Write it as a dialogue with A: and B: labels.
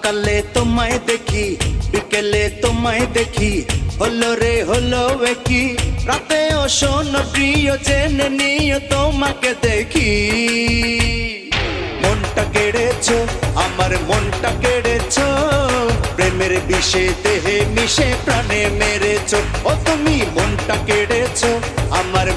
A: সকালে তোমায় দেখি, বিকেলে তোমায় দেখি, হলো রে হলো কি রাতেও শোনো প্রিয় জেনে নিও তোমাকে দেখি। মনটা কেড়েছো, আমার মনটা কেড়েছো, প্রেমের বিষে দেহে মিশে প্রাণে মেরেছো। ও তুমি মনটা কেড়েছো আমার।